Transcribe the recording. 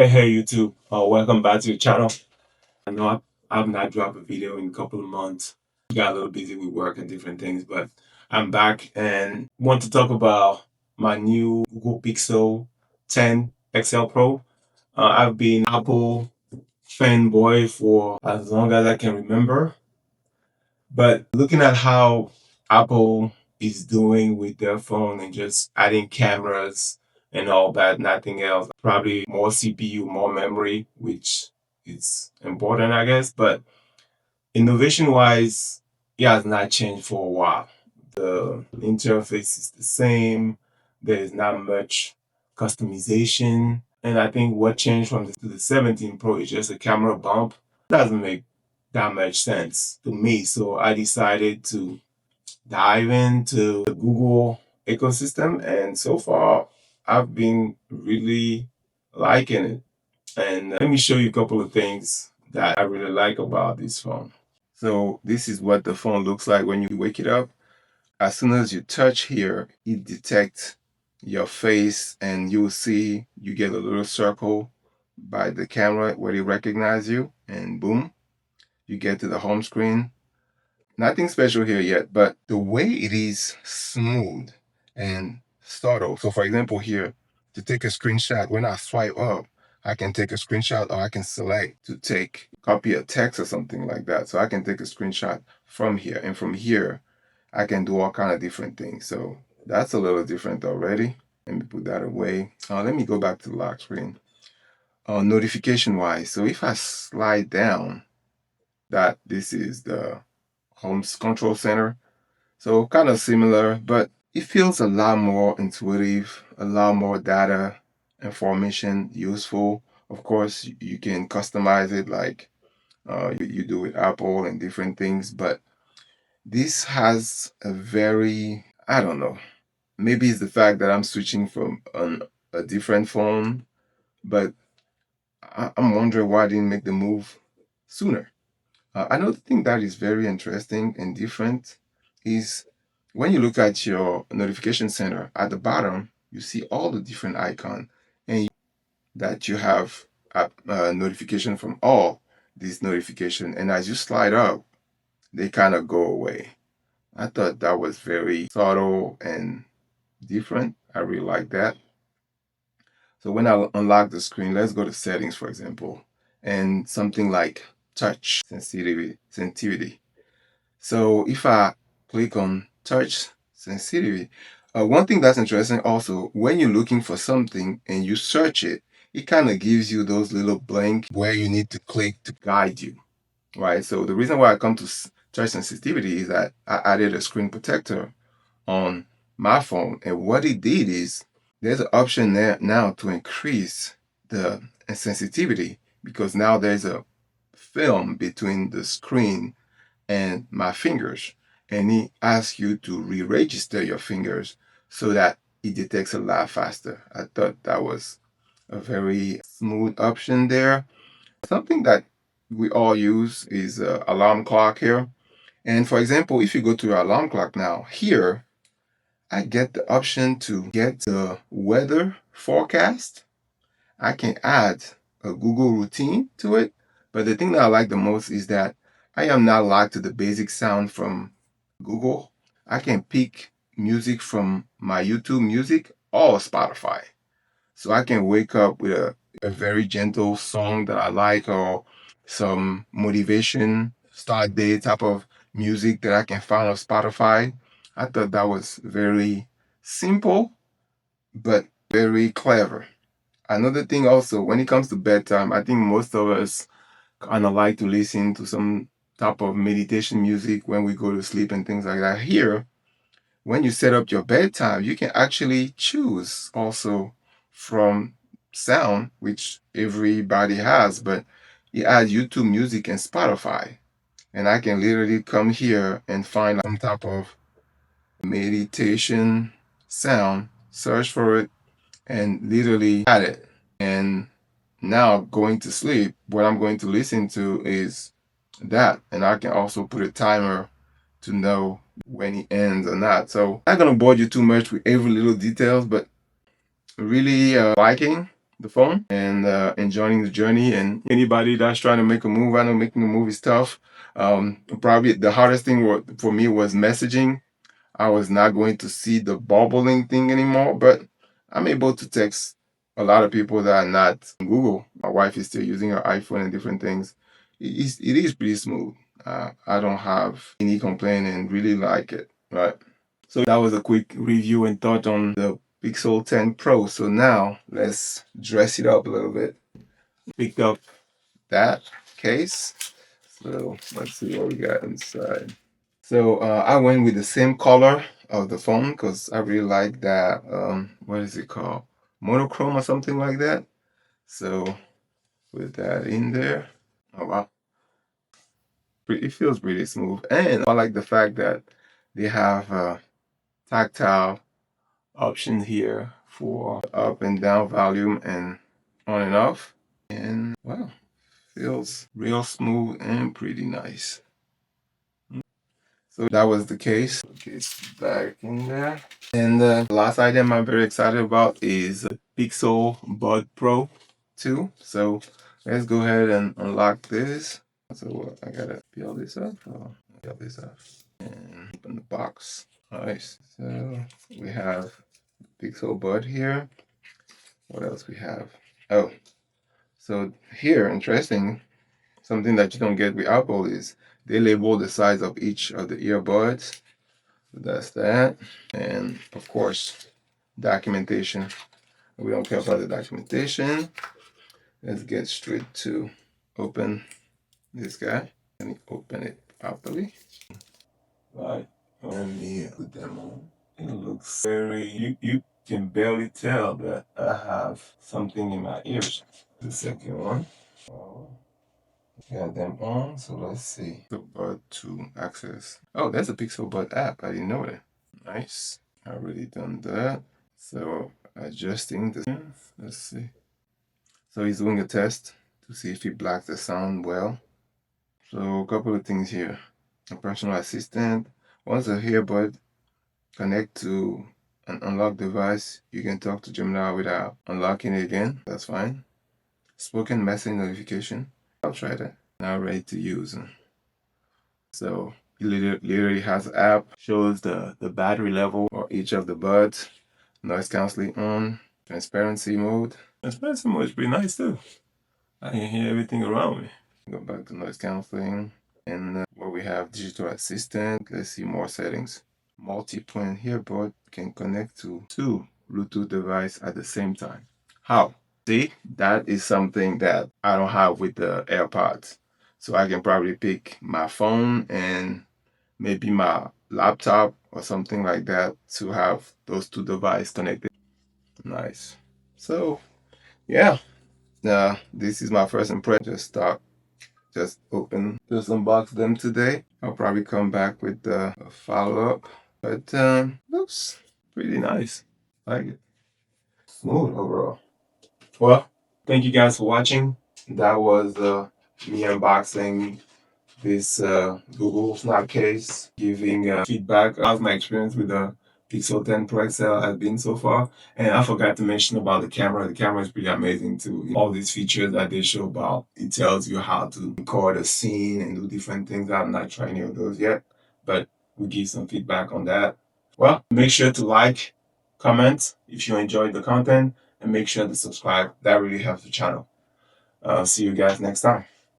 Hey YouTube, welcome back to the channel. I know I've not dropped a video in a couple of months. Got a little busy with work and different things, but I'm back and want to talk about my new Google Pixel 10 XL Pro. I've been Apple fanboy for as long as I can remember, but looking at how Apple is doing with their phone and just adding cameras and all that, nothing else. Probably more CPU, more memory, which is important, I guess. But innovation wise, it has not changed for a while. The interface is the same. There is not much customization. And I think what changed from the 17 Pro is just a camera bump. Doesn't make that much sense to me. So I decided to dive into the Google ecosystem. And so far, I've been really liking it. And let me show you a couple of things that I really like about this phone. So this is what the phone looks like when you wake it up. As soon as you touch here, it detects your face and you will see you get a little circle by the camera where it recognizes you, and boom, you get to the home screen. Nothing special here yet, but the way it is smooth and subtle. So for example here, to take a screenshot, when I swipe up, I can take a screenshot, or I can select to copy a text or something like that. So I can take a screenshot from here, and from here, I can do all kind of different things. So that's a little different already. Let me put that away. Let me go back to the lock screen. Notification wise, so if I slide down, this is the home control center. So kind of similar, but it feels a lot more intuitive, a lot more data information useful. Of course, you can customize it like you do with Apple and different things, but this has a very, I don't know, maybe it's the fact that I'm switching from a different phone, but I'm wondering why I didn't make the move sooner. Another thing that is very interesting and different is when you look at your notification center at the bottom, you see all the different icons, and that you have a notification from all these notifications. And as you slide up, they kind of go away. I thought that was very subtle and different. I really like that. So when I unlock the screen, let's go to settings, for example, and something like touch sensitivity. So if I click on touch sensitivity, one thing that's interesting also, when you're looking for something and you search it, it kind of gives you those little blank where you need to click to guide you, right? So the reason why I come to touch sensitivity is that I added a screen protector on my phone, and what it did is there's an option there now to increase the sensitivity, because now there's a film between the screen and my fingers, and it asks you to re-register your fingers so that it detects a lot faster. I thought that was a very smooth option there. Something that we all use is alarm clock here. And for example, if you go to your alarm clock now, here I get the option to get the weather forecast. I can add a Google routine to it. But the thing that I like the most is that I am not locked to the basic sound from Google. I can pick music from my YouTube music or Spotify. So I can wake up with a very gentle song that I like, or some motivation start day type of music that I can find on Spotify. I thought that was very simple, but very clever. Another thing also, when it comes to bedtime, I think most of us kind of like to listen to some type of meditation music when we go to sleep and things like that. Here, when you set up your bedtime, you can actually choose also from sound, which everybody has, but you add YouTube music and Spotify. And I can literally come here and find some type of meditation sound, search for it, and literally add it. And now going to sleep, what I'm going to listen to is that. And I can also put a timer to know when it ends or not. So I'm not gonna bore you too much with every little details, but really liking. the phone and enjoying the journey. And anybody that's trying to make a move, I know making a move is tough. Probably the hardest thing for me was messaging. I was not going to see the bubbling thing anymore, but I'm able to text a lot of people that are not on Google. My wife is still using her iPhone and different things. It is pretty smooth. I don't have any complaint and really like it, right? So that was a quick review and thought on the Pixel 10 Pro. So now let's dress it up a little bit. Picked up that case. So let's see what we got inside. So I went with the same color of the phone because I really like that, what is it called? Monochrome or something like that. So put that in there. Oh wow. It feels pretty smooth. And I like the fact that they have a tactile option here for up and down volume and on and off. And wow, feels real smooth and pretty nice. So that was the case. Case back in there. And the last item I'm very excited about is Pixel Bud Pro 2. So let's go ahead and unlock this. So I gotta peel this up. Peel this off and open the box. Nice. So we have Pixel Bud here. What else we have? Oh, so here, interesting, something that you don't get with Apple is they label the size of each of the earbuds. So that's that. And of course, documentation. We don't care about the documentation. Let's get straight to open this guy. Let me open it properly. Right. Let me put them on. It looks very, you can barely tell that I have something in my ears. The second one. Oh, got them on, so let's see. The Bud to access. Oh, that's a Pixel Bud app. I didn't know that. Nice. I already done that. So adjusting the, let's see. So he's doing a test to see if he blocks the sound well. So a couple of things here. A personal assistant. Once a earbud connect to an unlocked device, you can talk to Gemini without unlocking it again. That's fine. Spoken message notification. I'll try that. Now ready to use. So it literally has an app, shows the battery level for each of the buds, noise cancelling on, transparency mode. Transparency mode is pretty nice too. I can hear everything around me. Go back to noise cancelling, and where we have digital assistant. Let's see more settings. Multi-point earbud can connect to two Bluetooth devices at the same time. How? See, that is something that I don't have with the AirPods. So I can probably pick my phone and maybe my laptop or something like that to have those two devices connected. Nice. So yeah, this is my first impression. Just unbox them today. I'll probably come back with a follow-up. But looks pretty nice. Like it. Smooth overall. Well, thank you guys for watching. That was me unboxing this Google Snap case, giving feedback of my experience with the Pixel 10 Pro XL has been so far. And I forgot to mention about the camera. The camera is pretty amazing too. All these features that they show about, it tells you how to record a scene and do different things. I've not tried any of those yet, but we'll give some feedback on that. Well, make sure to like, comment if you enjoyed the content, and make sure to subscribe. That really helps the channel. See you guys next time.